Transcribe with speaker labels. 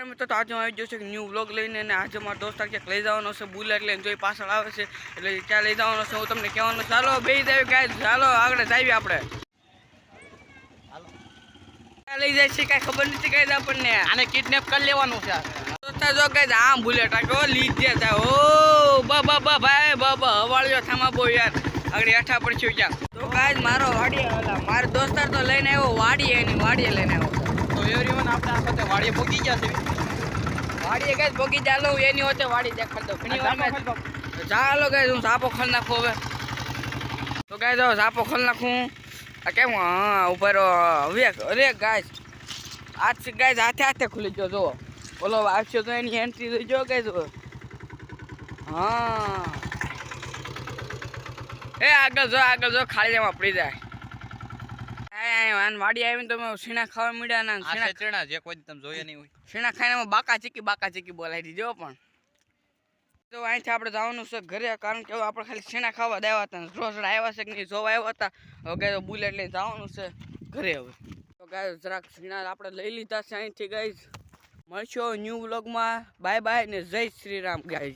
Speaker 1: તો આજે આવી જશે ન્યૂ વ્લોગ લઈને અને આજે મારા દોસ્તાર ક્યાંક લઈ જવાનો છે બુલેટ લઈને જોઈ પાછળ આવે છે એટલે ક્યાં લઈ જવાનો છે હું તમને કહેવાનું ચાલો બે જાય ગાય ચાલો આગળ જઈએ આપણે ક્યાં લઈ જાય છે કાંઈ ખબર નથી કઈ આપણને
Speaker 2: આને કિડનેપ કરી લેવાનું છે
Speaker 1: દોસ્તાર જો કઈ આમ બુલેટ આખો લીધે જાય ઓ બા ભાઈ બાબા હવાળ્યો થામા બહુ યાર આગળ હેઠા પડશું ક્યાં તો ગાય મારો વાડીએ મારો દોસ્તાર તો લઈને આવ્યો વાડીએ લઈને આવ્યો
Speaker 2: તો એવરીવન આપણે આ વખતે વાડીએ પહોંચી ગયા છે
Speaker 1: વાડીએ ગાય ભોગી ચાલો એની હોતે વાડી દેખાડ દો ઘણી વાર ચાલો ગાય હું સાપો ખોલ નાખું હવે તો ગાય જો સાપો ખોલ નાખું આ કેમ હા ઉપર હવે અરે ગાય આજથી ગાય હાથે ખુલી ગયો જો બોલો આવશે તો એની એન્ટ્રી જો ગાય જો હા એ આગળ જો ખાલી જમાં પડી જાય વાડી આવીને તમે સીણા ખાવા મળ્યા ના
Speaker 2: સીણા જે કોઈ તમે જોયા નહીં હોય
Speaker 1: સીણા ખાઈને બાકા ચીકી બોલાવી દીધો પણ તો અહીંથી આપણે જવાનું છે ઘરે કારણ કે આપણે ખાલી સીણા ખાવા દેવા હતા રોસડા આવ્યા છે કે નહીં જોવા આવ્યા હતા હવે બુલેટ લઈને જવાનું છે ઘરે હવે તો ગાય જરાક સીણા આપણે લઈ લીધા છે અહીંથી ગાય મળશો ન્યૂ વ્લોગમાં બાય ને જય શ્રી રામ ગાય